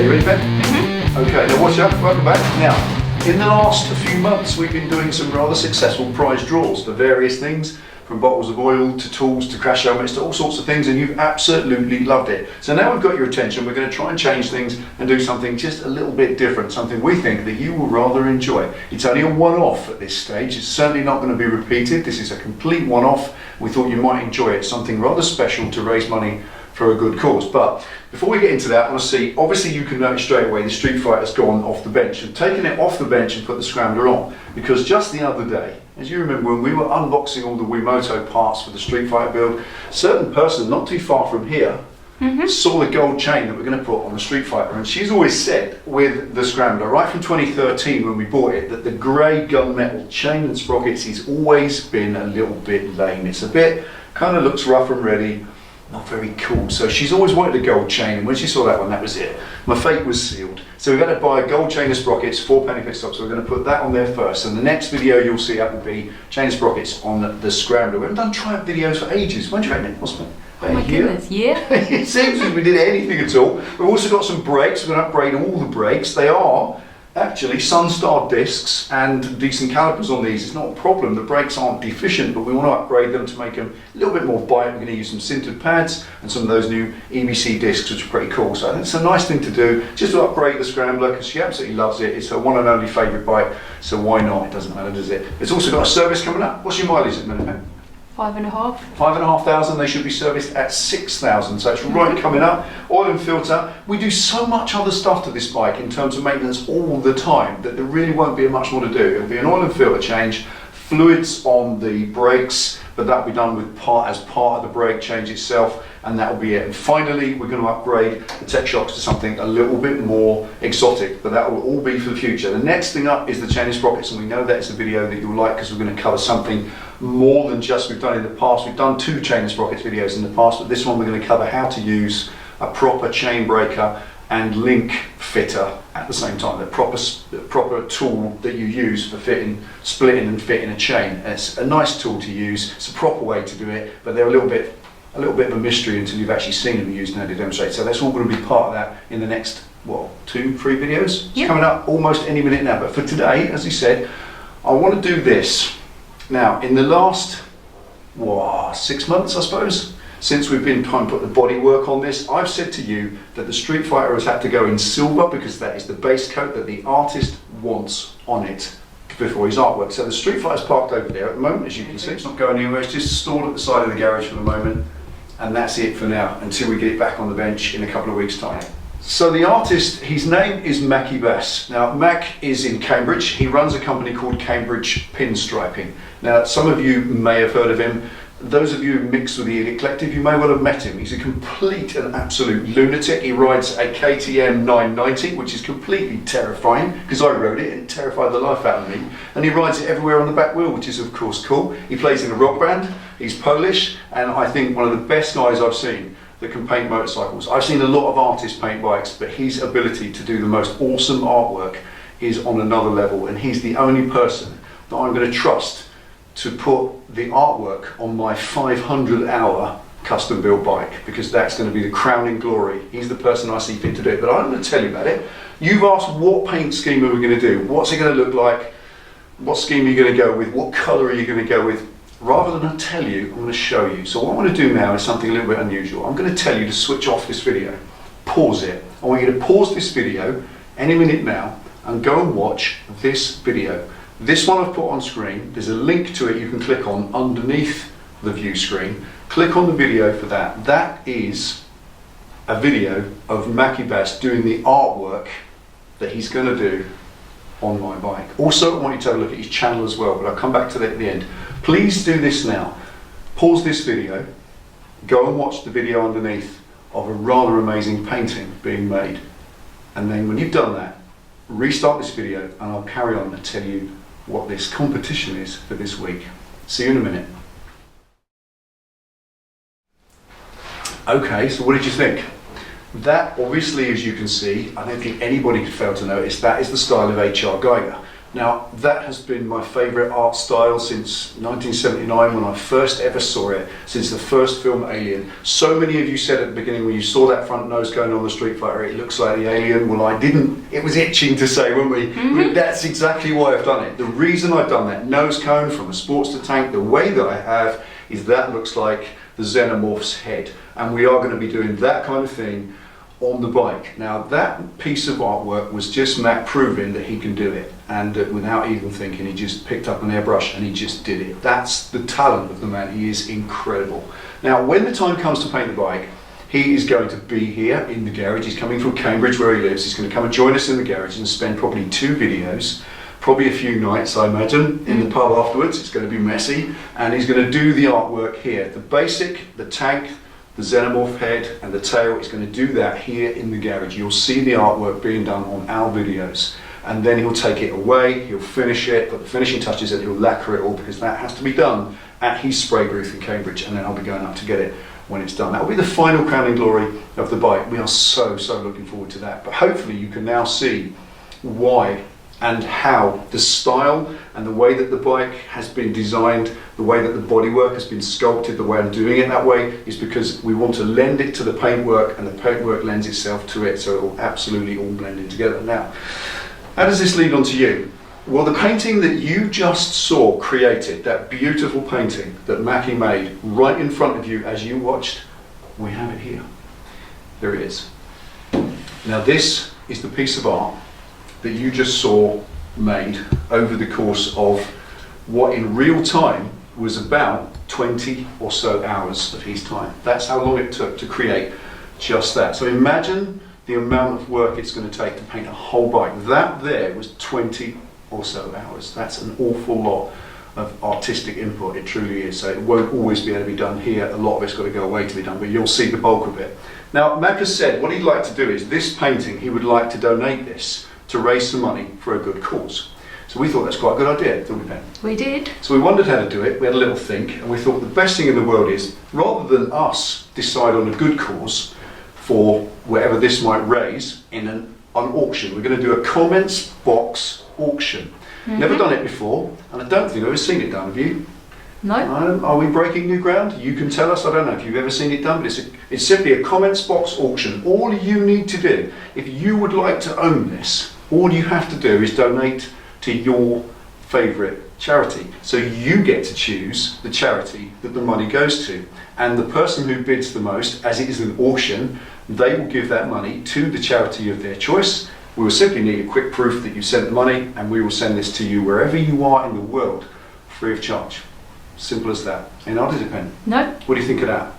Okay, you ready, Ben? Okay, now watch out, welcome back. Now, in the last few months we've been doing some rather successful prize draws for various things, from bottles of oil to tools to crash helmets to all sorts of things, and you've absolutely loved it. So now we've got your attention, we're going to try and change things and do something just a little bit different, something we think that you will rather enjoy. It's only a one-off at this stage, it's certainly not going to be repeated. This is a complete one-off. We thought you might enjoy it, something rather special to raise money for a good cause. But before we get into that, I want to see, obviously you can notice straight away the Street Fighter's gone off the bench, and taken it off the bench and put the Scrambler on, because just the other day, as you remember, when we were unboxing all the Wiimoto parts for the Street Fighter build, a certain person not too far from here saw the gold chain that we're going to put on the Street Fighter, and she's always said with the Scrambler, right from 2013 when we bought it, that the grey gunmetal chain and sprockets has always been a little bit lame. It's a bit, kind of looks rough and ready, not very cool. So she's always wanted a gold chain, and when she saw that one, that was it. My fate was sealed. So we've had to buy a gold chain of sprockets, 4 penny pit stops, so we're going to put that on there first. And the next video you'll see up will be chain of sprockets on the Scrambler. We haven't done triumph videos for ages. When do you reckon it was? Oh my goodness, yeah. It seems as if we did anything at all. We've also got some brakes. We're going to upgrade all the brakes. They are actually Sunstar discs and decent calipers on these. It's not a problem. The brakes aren't deficient, but we want to upgrade them to make them a little bit more bite. We're going to use some sintered pads and some of those new EBC discs, which are pretty cool. So I think it's a nice thing to do, just to upgrade the Scrambler, because she absolutely loves it. It's her one and only favourite bike, so why not? It doesn't matter, does it? It's also got a service coming up. What's your mileage at the minute, Ben? 5.5. 5,500. They should be serviced at 6,000, so it's right coming up. Oil and filter. We do so much other stuff to this bike in terms of maintenance all the time that there really won't be much more to do. It'll be an oil and filter change, fluids on the brakes, but that'll be done with as part of the brake change itself, and that'll be it. And finally, we're going to upgrade the tech shocks to something a little bit more exotic, but that will all be for the future. The next thing up is the chain of sprockets, and we know that it's a video that you'll like, because we're going to cover something more than just we've done in the past. We've done 2 chain of sprockets videos in the past, but this one we're going to cover how to use a proper chain breaker and link fitter at the same time, the proper tool that you use for fitting, splitting and fitting a chain. And it's a nice tool to use. It's a proper way to do it, but they're a little bit of a mystery until you've actually seen them used and how to demonstrate. So that's all going to be part of that in the next, what, 2-3 videos? It's coming up almost any minute now. But for today, as you said, I want to do this. Now, in the last 6 months, I suppose, since we've been trying to put the bodywork on this, I've said to you that the Street Fighter has had to go in silver, because that is the base coat that the artist wants on it before his artwork. So the Street Fighter's parked over there at the moment, as you can see. It's not going anywhere, it's just stored at the side of the garage for the moment, and that's it for now, until we get it back on the bench in a couple of weeks' time. So the artist, his name is Mackie Bass. Now, Mac is in Cambridge. He runs a company called Cambridge Pinstriping. Now, some of you may have heard of him. Those of you mixed with the Elite Collective, you may well have met him. He's a complete and absolute lunatic. He rides a KTM 990, which is completely terrifying, because I rode it and it terrified the life out of me. And he rides it everywhere on the back wheel, which is of course cool. He plays in a rock band, he's Polish, and I think one of the best guys I've seen that can paint motorcycles. I've seen a lot of artists paint bikes, but his ability to do the most awesome artwork is on another level, and he's the only person that I'm going to trust to put the artwork on my 500-hour custom built bike, because that's going to be the crowning glory. He's the person I see fit to do it, but I'm going to tell you about it. You've asked what paint scheme are we going to do? What's it going to look like? What scheme are you going to go with? What colour are you going to go with? Rather than I tell you, I'm going to show you. So what I'm going to do now is something a little bit unusual. I'm going to tell you to switch off this video. Pause it. I want you to pause this video any minute now and go and watch this video. This one I've put on screen. There's a link to it you can click on underneath the view screen. Click on the video for that. That is a video of Mackie Bass doing the artwork that he's going to do on my bike. Also, I want you to have a look at his channel as well, but I'll come back to that at the end. Please do this now. Pause this video, go and watch the video underneath of a rather amazing painting being made. And then when you've done that, restart this video and I'll carry on and tell you what this competition is for this week. See you in a minute. Okay, so what did you think? That, obviously, as you can see, I don't think anybody could fail to notice, that is the style of H.R. Geiger. Now, that has been my favourite art style since 1979 when I first ever saw it, since the first film Alien. So many of you said at the beginning when you saw that front nose going on the Street Fighter, it looks like the Alien. Well, I didn't. It was itching to say, weren't we? But that's exactly why I've done it. The reason I've done that nose cone from a sports to tank, the way that I have, is that looks like the Xenomorph's head. And we are going to be doing that kind of thing on the bike. Now that piece of artwork was just Matt proving that he can do it, and without even thinking, he just picked up an airbrush and he just did it. That's the talent of the man. He is incredible. Now when the time comes to paint the bike, he is going to be here in the garage. He's coming from Cambridge where he lives. He's going to come and join us in the garage and spend probably 2 videos, probably a few nights I imagine, in the pub afterwards. It's going to be messy, and he's going to do the artwork here. The basic, the tank, the Xenomorph head and the tail, is going to do that here in the garage. You'll see the artwork being done on our videos, and then he'll take it away, he'll finish it, put the finishing touches in, he'll lacquer it all, because that has to be done at his spray booth in Cambridge, and then I'll be going up to get it when it's done. That will be the final crowning glory of the bike. We are so looking forward to that, but hopefully you can now see why and how the style and the way that the bike has been designed, the way that the bodywork has been sculpted, the way I'm doing it that way, is because we want to lend it to the paintwork, and the paintwork lends itself to it, so it will absolutely all blend in together. Now, how does this lead on to you? Well, the painting that you just saw created, that beautiful painting that Mackie made right in front of you as you watched, we have it here. There it is. Now this is the piece of art that you just saw made over the course of what in real time was about 20 or so hours of his time. That's how long it took to create just that. So imagine the amount of work it's going to take to paint a whole bike. That there was 20 or so hours. That's an awful lot of artistic input, it truly is. So it won't always be able to be done here. A lot of it's got to go away to be done, but you'll see the bulk of it. Now, Mac has said what he'd like to do is this painting, he would like to donate this to raise some money for a good cause. So we thought that's quite a good idea, didn't we, Ben? We did. So we wondered how to do it, we had a little think, and we thought the best thing in the world is, rather than us decide on a good cause for whatever this might raise in an auction, we're going to do a comments box auction. Never done it before, and I don't think I've ever seen it done, have you? No. Are we breaking new ground? You can tell us. I don't know if you've ever seen it done, but it's simply a comments box auction. All you need to do, if you would like to own this, all you have to do is donate to your favourite charity. So you get to choose the charity that the money goes to. And the person who bids the most, as it is an auction, they will give that money to the charity of their choice. We will simply need a quick proof that you sent the money, and we will send this to you wherever you are in the world, free of charge. Simple as that. And how does it, Ben? No. What do you think of that?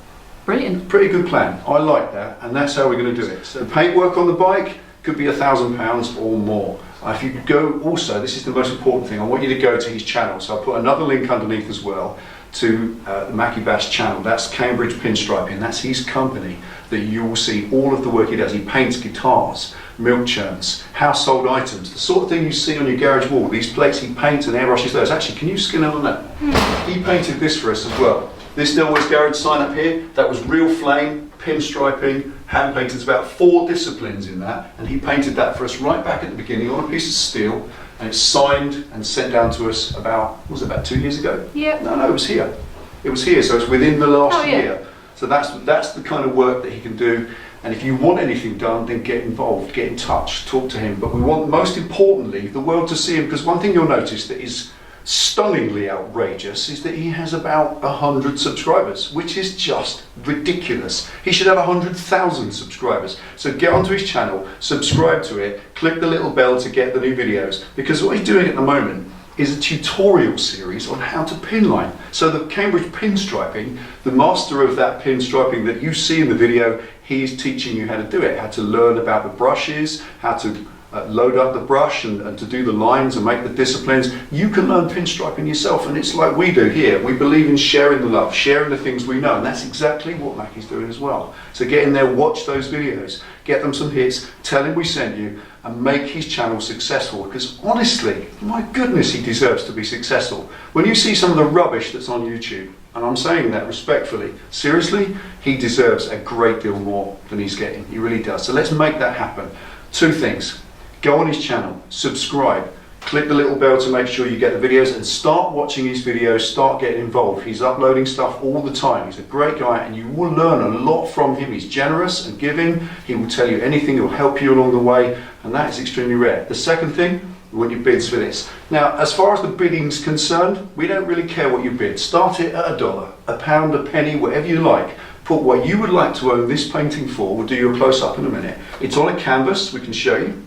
Brilliant. Pretty good plan. I like that, and that's how we're going to do it. So the paintwork on the bike could be £1,000 or more. If you go also, this is the most important thing, I want you to go to his channel. So I'll put another link underneath as well to the Mackie Bash channel. That's Cambridge Pinstriping. That's his company that you will see all of the work he does. He paints guitars, milk churns, household items, the sort of thing you see on your garage wall. These plates he paints and airbrushes those. Actually, can you skin in on that? He painted this for us as well. This Delboy's garage sign up here, that was real flame, pinstriping, hand painted. There's about 4 disciplines in that, and he painted that for us right back at the beginning on a piece of steel, and it's signed and sent down to us about, what was it, about 2 years ago? Yep. No, it was here. It was here, so it's within the last yeah. year. So that's the kind of work that he can do. And if you want anything done, then get involved, get in touch, talk to him. But we want, most importantly, the world to see him, because one thing you'll notice that is stunningly outrageous is that he has about 100 subscribers, which is just ridiculous. He should have 100,000 subscribers. So get onto his channel, subscribe to it, click the little bell to get the new videos, because what he's doing at the moment is a tutorial series on how to pinline. So the Cambridge Pinstriping, the master of that pinstriping that you see in the video, he's teaching you how to do it, how to learn about the brushes, how to load up the brush and to do the lines and make the disciplines. You can learn pinstriping yourself, and it's like we do here. We believe in sharing the love, sharing the things we know, and that's exactly what Mackie's doing as well. So get in there, watch those videos, get them some hits, tell him we sent you, and make his channel successful, because honestly, my goodness, he deserves to be successful. When you see some of the rubbish that's on YouTube, and I'm saying that respectfully, seriously, he deserves a great deal more than he's getting. He really does. So let's make that happen. 2 things. Go on his channel, subscribe, Click the little bell to make sure you get the videos and start watching his videos, start getting involved. He's uploading stuff all the time. He's a great guy and you will learn a lot from him. He's generous and giving. He will tell you anything, he'll help you along the way, and that is extremely rare. The second thing, we want your bids for this. Now, as far as the bidding's concerned, we don't really care what you bid. Start it at $1, a pound, a penny, whatever you like. Put what you would like to own this painting for. We'll do you a close-up in a minute. It's on a canvas, we can show you.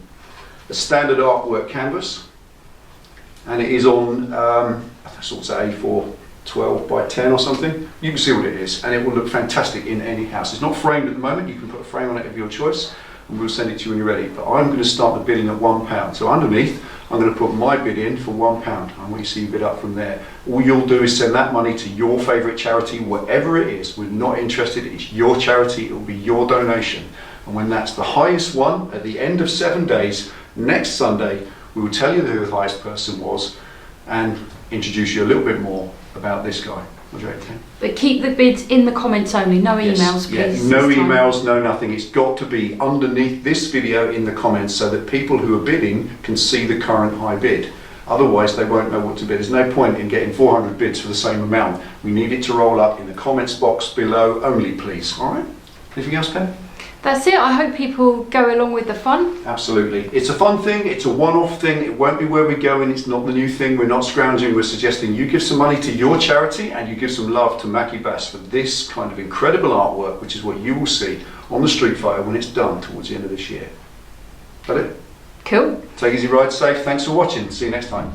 A standard artwork canvas. And it is on, sort of A4, 12 by 10 or something. You can see what it is, and it will look fantastic in any house. It's not framed at the moment. You can put a frame on it of your choice, and we'll send it to you when you're ready. But I'm going to start the bidding at £1. So underneath, I'm going to put my bid in for £1. I want you to see you bid up from there. All you'll do is send that money to your favourite charity, whatever it is. We're not interested. It's your charity. It will be your donation. And when that's the highest one, at the end of 7 days, next Sunday, we will tell you who the highest person was and introduce you a little bit more about this guy. What do you reckon, Tim? But keep the bids in the comments only, no Yes. emails, please. Yeah, no this time. emails, no nothing. It's got to be underneath this video in the comments so that people who are bidding can see the current high bid. Otherwise, they won't know what to bid. There's no point in getting 400 bids for the same amount. We need it to roll up in the comments box below only, please. All right? Anything else, Pen? That's it. I hope people go along with the fun. Absolutely. It's a fun thing, it's a one-off thing, it won't be where we're going, it's not the new thing, we're not scrounging, we're suggesting you give some money to your charity and you give some love to Mackie Bass for this kind of incredible artwork, which is what you will see on the Street Fighter when it's done towards the end of this year. Is that it? Cool. Take easy, ride safe, thanks for watching, see you next time.